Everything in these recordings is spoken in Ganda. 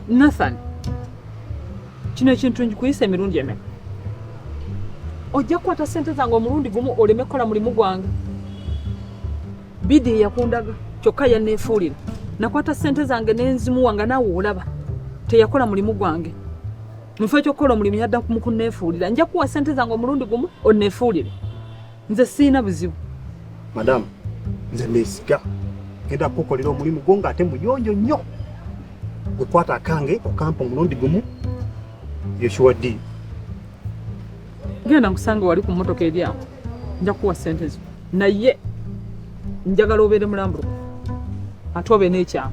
Nathan. Kino ekintu nkuyise emirundi emeka. Ojja kukwata ssente zange omulundi gumu oleme kukola mulimu gwange. Bidi yakundaga kyokka yanneefuulira. Nakwata ssente zange n'enzimuwa nga naawe olaba. Teyakola mulimu gwange. Mufo ekyokukola omulimu yadda kumukunneefuulira. Nja kuwa ssente zange omulundi gumu onneefuulire. Nze siina buzibu. Madam, nze neesiga. Genda kukolera omulimu gwo ng'ate muyonjo nnyo. Gukwata akange okampa omulundi gumu. Yeshuwaddi. Genda nkusanga wali ku mmotoka eri awo. Nja kuwa ssente zo. Naye njagala obeere mulambulukufu. Ate obe n'ekyama.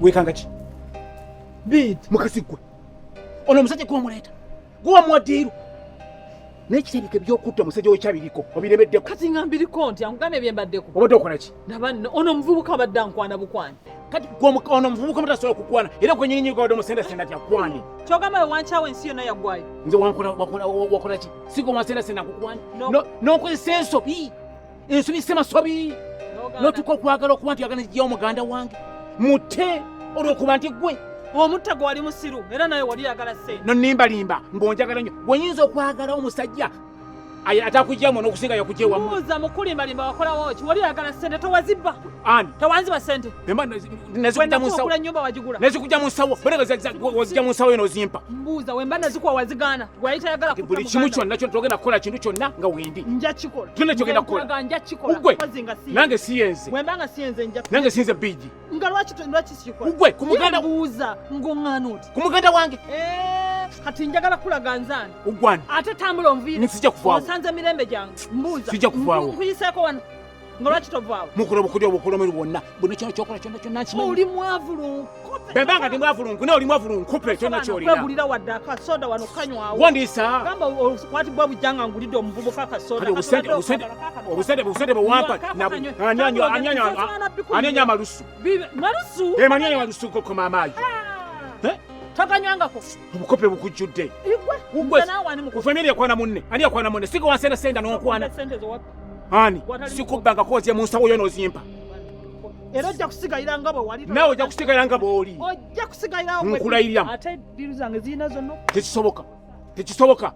Wekangaki bid mukasigwe ono musajja gwa muleta gwa mwadiru n'ekiterike by'okutta musajja wekyabiriko obiremeddeko kati ngambiriko nti ankugambe byembaddeko obadde okola ki nabanno ono omuvubuka abadde ankwana bukwani kati ono omuvubuka mutasobola kukwana era gwe nnyini gwadde omusendasenda tyakwani kyogamba we wankyawo ensi yonna yaggwayo nze wakola ki siga omusendasenda nkukwani n'okozesa ensobi semasobi n'otuka okwagala okuba nti yagala nijjawo muganda wange mutte olwokuba nti gwe omutta gwe wali musiru era naye wali yagala ssente nonimbalimba ng'onjagala nnyo bwenyinza okwagala omusajja atakugyamu n'okusinga yakugya ewamu buuza mukulimbalimba wakolawo ki wali yagala ssente towazibba ani tewanziba ssente nezikugya ennyumba wagigula nezikugya mu nsawo wazijja mu nsawo yo n'ozimpa mbuuza wemba nazikuwa wazigaana gwali tayagala buli kimu kyonna togenda kukola kintu kyonna nga wendi nja kikola kyonna kyogenda kukola ugwe nange siyenze wemba nga siyenze nja nange siyenze bigi nga lwaki sikikola ugwe kumuganda mbuuza ng'oŋŋaana oti ku muganda wange kati njagala kulaga nzaani ugwani ate tambula onviire nsijja kuvaawo osanze mirembe gyange mbuuza sijja kuvaawo nkuyiseeko wano nga lwaki tovaawo mukola obukulya obukulomeri bwonna buli kino kyokola kyonna kyonna nkimanyi oli mwavu lunkupe bebanga ndi mwavu lunku naye oli mwavu lunkupe kyonna kyolina kwegulira wadde akasoda wano kanywawo wandiisa gamba okwatibwa bujja nga ngulidde omuvubuka akasoda obusente bwewampa anyanya amalusu malusu manyanya amalusu kokoma amaayi taganywangako obukope bukujjudde famiri yakwana munne ani yakwana munne siga wansendasenda n'okwana ani sikubbanga kozye mu nsawo yo n'ozimpa era ojja kusigalira nga bwe wali nawe ojja kusigalira nga bw'oli ojja kusigalirawo nkulayiriramu ate biru zange zirina zonna tekisoboka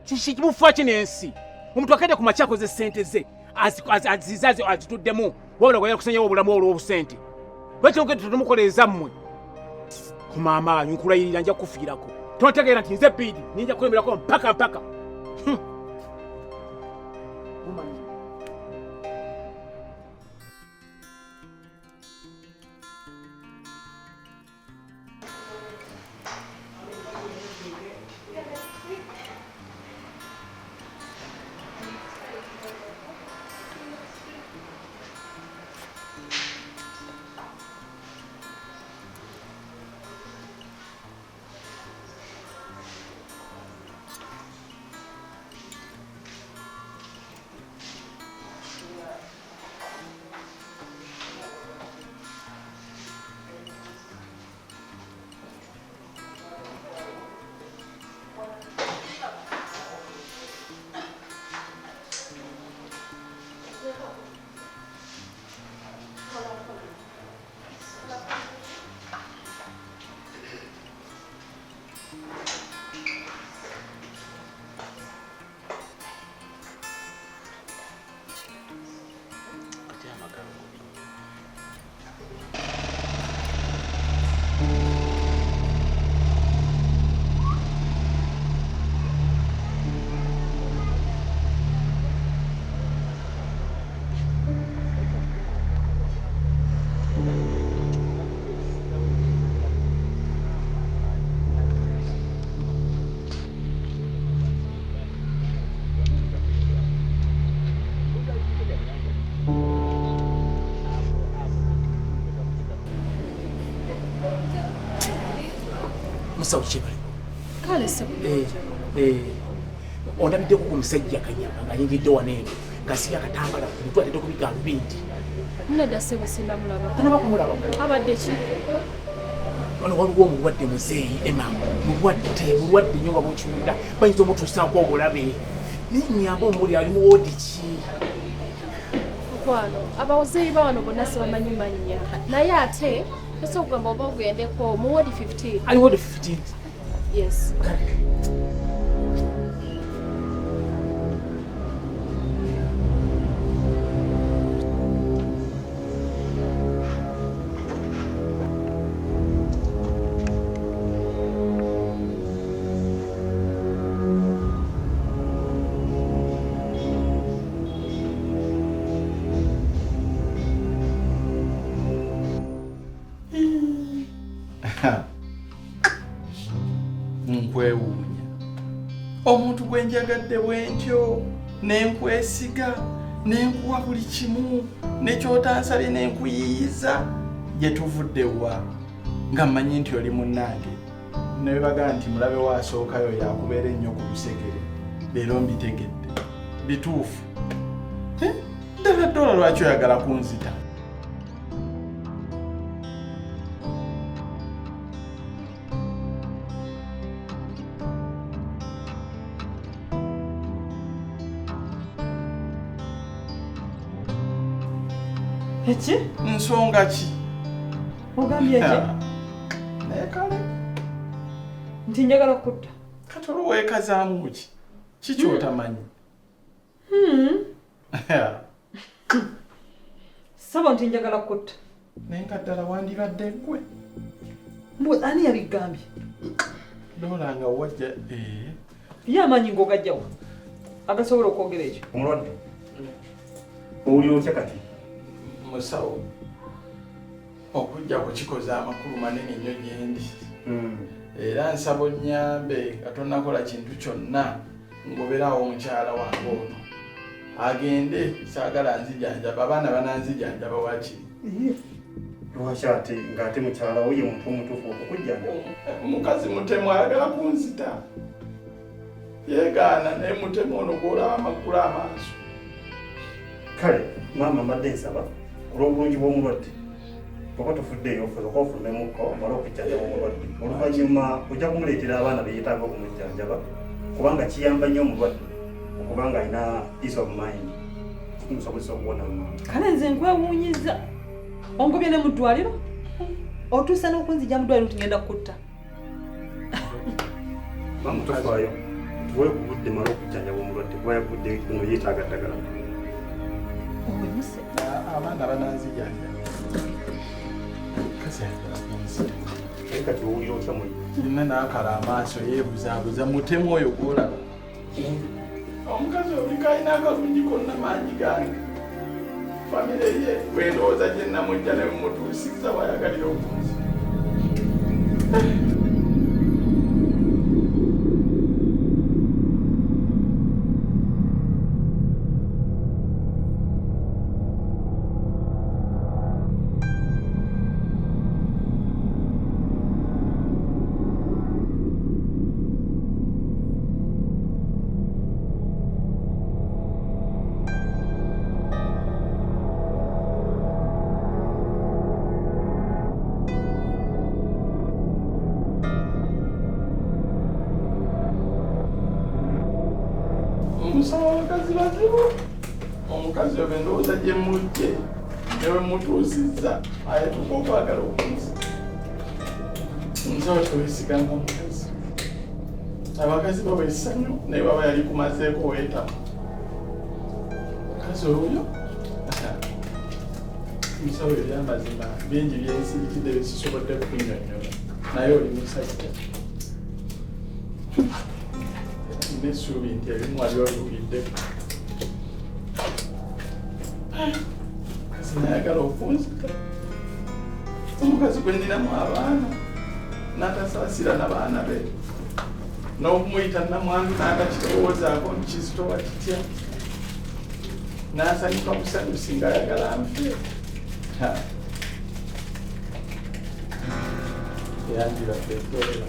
kimufa ki n'ensi omuntu akadde ku makya akoze ssente ze azizaze azituddemu wabula gwaya kusenyawo obulamu olw'obusente lwaki ogende tetumukoleeza mmwe kumaamaanyi nkulayirira nja kufiirako tontegeera nti nze bidi ninja kulemerako mpaka musawo kibali kale se ondabiddeko ku musajja kanyama ng'ayingidde waneeno ng'asibye akatambala ku mutwe atedde okubiga alubindi nedda sebo sindamulaba tanaba kumulaba abadde ki wano waliwo omulwadde muzeeyi ema mulwadde nnyo nga bwokiwulira bayinza omutuusaako obulabe ninyamba omuli ali mu woodi ki kwano abazeeyi bawano bonna sibamanyi mannya naye ate ese okugamba oba ogendeko mu wodi 15 ali woodi 15 yes nkwewuunya omuntu gwe njagadde bwentyo nenkwesiga nenkuwa buli kimu nekyotansabye nenkuyiyiza gye tuvudde wa nga mmanyi nti oli munnange ne bagaa nti mulabe waasookayo yakubeera ennyo ku lusegere leero mbitegedde bituufu ddala ddola lwaki oyagala kunzita Eki? nsonga ki Ogambye eki? naye kale Nti njagala kutta. kati oluweekazaamu ki kikyotamanyi Sabo nti njagala kutta. naye nga ddala wandibadde ggwe Mbu ani yabigambye? Lola nga wajja Ye amanyi ng'ogajjawa agasobola okwogera ekyo. Omulwadde owulira otya kati? musawo okujja kukikoza amakulu manene nnyo gyendi era nsaba onnyambe katonakola kintu kyonna ngoberawo omukyala wange ono agende saagala nzijanjaba abaana bananzijanjaba wakiri lwaki ate ng'ate mukyala wo ye muntu omutuufu okukujjanjaba mukazi mutemu ayagala kunzita yeegaana naye mutemu ono gwolaba amagulu amaaso kale maama mbadde nsaba olw'obulungi bw'omulwadde oba tufuddeeyo ofuuka ofulumemukko omala okujjanjaba omulwadde oluvannyuma ojja kumuleetera abaana be yeetaaga okumujjanjaba kubanga kiyamba nnyo omulwadde okubanga alina peace of mind kumusobozesa okuwona mumanga. Kale nze nkwewuunyiza ongobye ne mu ddwaliro otuusa n'okunzija mu ddwaliro tugenda kutta. Maama tofaayo tuwe ku budde mala okujjanjaba omulwadde kuba yagudde ngo yeetaaga ddagala. Owemuse abaana bananzijanjaba kasi ayagala kunzita naye kati owulira otya muli nina naakala amaaso yeebuzaabuza mutemu oyo gwolaba omukazi oliko alina akalungi konna maanyi gange famire ye gwendowooza gye namujja ne mumutuusiza wayagalira okunzi omusawo abakazi bazibu omukazi oyo endowooza gye mujje newe mutuusizza ayetuka okwagala okunzi nsawo teweesiganga omukazi abakazi baba essanyu naye baba yali kumazeeko weetamu omukazi oyo musawo eri amazima bingi byensirikidde bisisobodde kunyonyola naye oli musajja nesuubi nti ebimu wali oluwuliddeko kasi nayagala okunzita omukazi gwe ndinamu abaana n'atasaasira n'abaana be n'okumuyita namwandu n'atakirowoozaako nti kizitowa kitya n'asanyuka busanyusi ng'ayagala nfe yandirabbe ekolera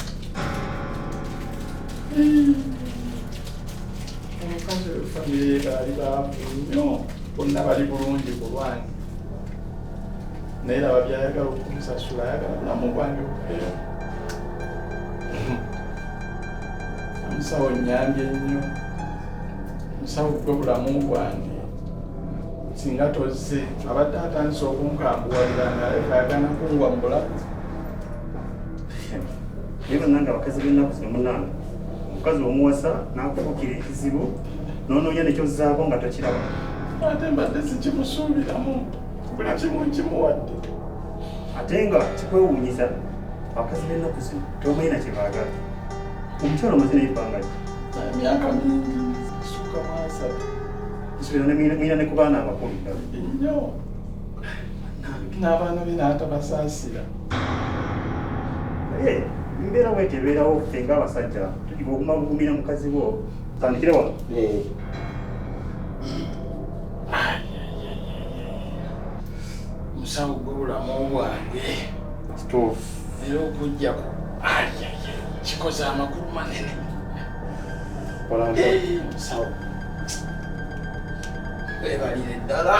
Omukazi w'effamire baali baavu nnyo, bonna bali bulungi ku lwange. Naye laba byayagala okumusasula, ayagala bulamu bwange bubeera. Omusawo nnyambye nnyo, omusawo gwe bulamu bwange. Singa tozze abadde atandise okunkambuwalira ng'ayagala kunwa mu bulamu. Naye bannange abakazi b'ennaku zino munnange, omukazi omuwasa n'akufuukira ekizibu n'onoonya nekyozzaako nga tokiraba. Ate mbadde sikimusuubiramu, buli kimu nkimuwadde. Ate nga kikwewuunyiza abakazi b'ennaku zino tebamanyi na kye baagala. Omukyalo omaze n'ebbanga ki? Emyaka mingi gisukka mu 3. Nsuubira mwina ne ku baana abakulu ddala. Nnyo. N'abaana be n'atabasaasira. Naye embeera bw'etyo ebeerawo ffe ng'abasajja tuliga oguma bugumira mukazi wo tandikire wano. Musawo gwe bulamu bwange. Kituufu. Era okujjako kikoze amakulu manene. Musawo weebalire ddala.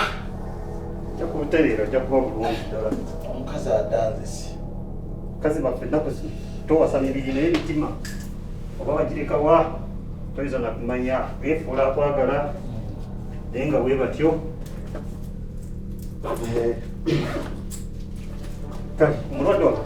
Ojja kubutereera ojja kuba bulungi ddala. Omukazi adanze si. Bakazi baffe ennaku zino towasa mibiri naye mitima oba bagireka wa toyinza na kumanya beefuula akwagala naye nga bwe batyo. Kale omulwadde wano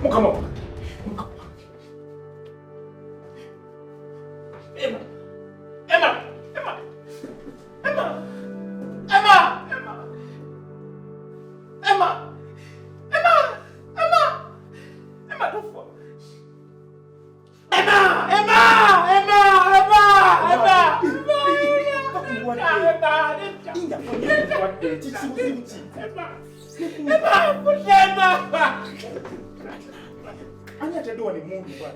Mukama. Anya tedoa ni mundu bwana.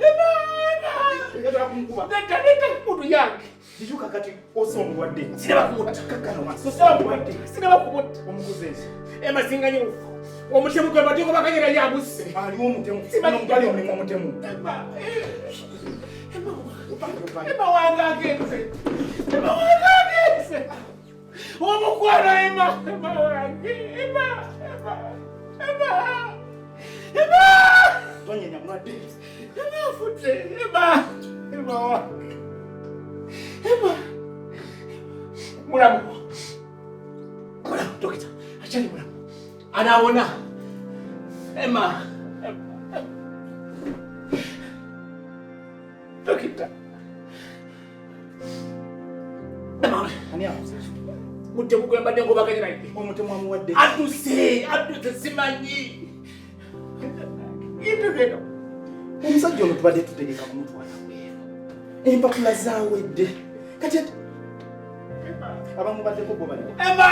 Ndio kumkuba. Ndio mundu yange. Dijuka kati osongo wadde. Sinaba kumutaka Kakano maso. Sosaba wadde. Sinaba kumuta omukuzezi. Ema singanye ufu. Omutemu gwe batiko bakanyira yabuse. Ali omutemu. Sibano mgali omulimo omutemu. Ema wanga agenze. Ema wanga agenze. Omukwana ema wange. Ema. Tonyenya mwadde. Ema fute. Ema wange. Mulamu. Dokita. Achani mulamu. Anaona. Ema. Dokita. Ema. Ani apo? Mutemu gwe mbadde ngobaganyira ibi. Omutemu amuwadde. Atuse simanyi. Ibibeno. Omusajja ono tubadde tutegeka kumutwala weero. Empapula zaawedde. Kati abamubaddeko gwe baliwo. Ema.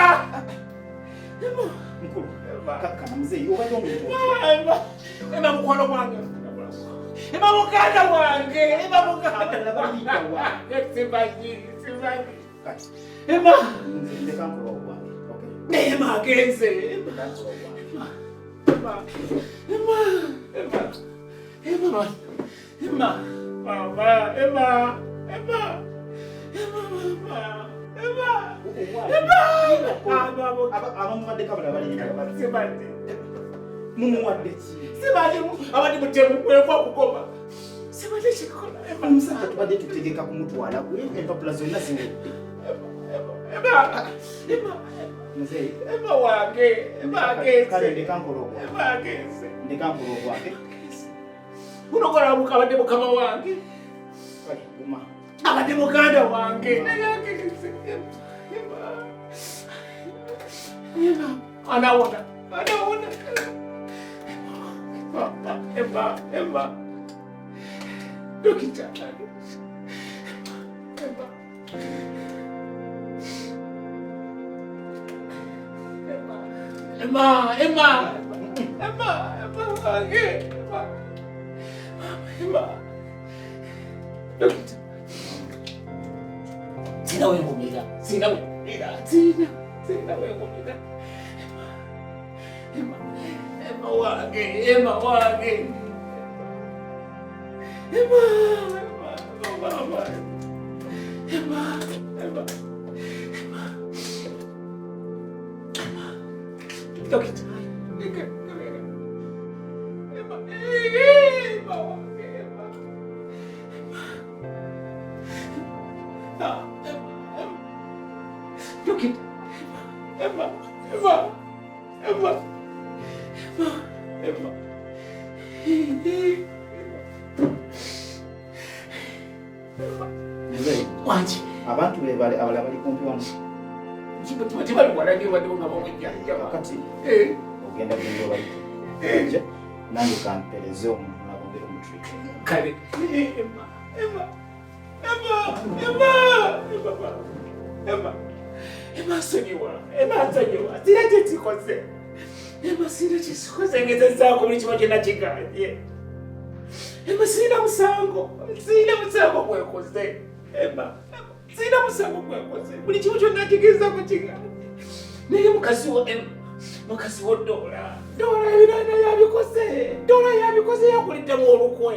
Mukulu. Kakkana muzeeyi obadde omuntu. Ema mukwano gwange. Ema muganda wange. Ema muganda wange. Simanyi. Kati. Ema. Ndeka nkola obwange. Okay. Ema agenze. Ndeka nkola obwange. mumuwadde ki? Simanyi abadde mutemu kwefa okukoma. Simanyi kikola. Omusajja tubadde tutegeka kumutwala gwe empapula zonna ziwedde. Muzeeyi. Emma wange. Kale ndeka nkola ogwange. Ndeka nkola ogwange. Unokola mukabadde mukama wange. Kale guma. Abadde muganda wange. Anaona. Emma. Dokita. Emma. Dokita. Sina wengumira. Emma wange. Dokita. Muzeeyi. Wangi. Abantu abalala bali kumpi wano. Kakati ogenda genda obayita. Nange kampereze omuntu nabongera omutwite. Kale. Emma nsonyiwa. Sina kyekikoze. Emma sina kyekikoze ngezezaako buli kimu kyonna kiganye. Emma sina musango gwekoze. Emma sina musango gwekoze. Buli kimu kyonna kigezaako kiganye. Naye mukazi wo Dora ebinaana yabikoze yakuliddemu olukwe.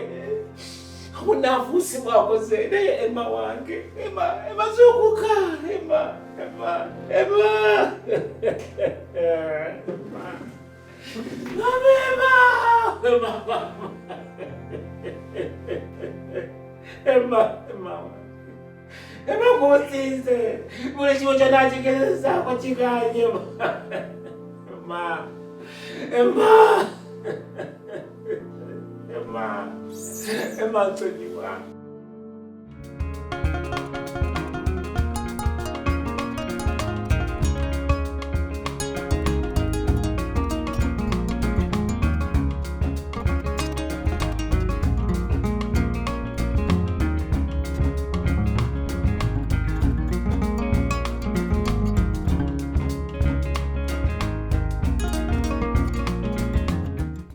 Obunafuusi bwakoze naye Emma wange. Emma zuukuka. Emma. Emma kusinze. Buli kimu kyonna kigezaako kiganye. Emma nsonyiwa.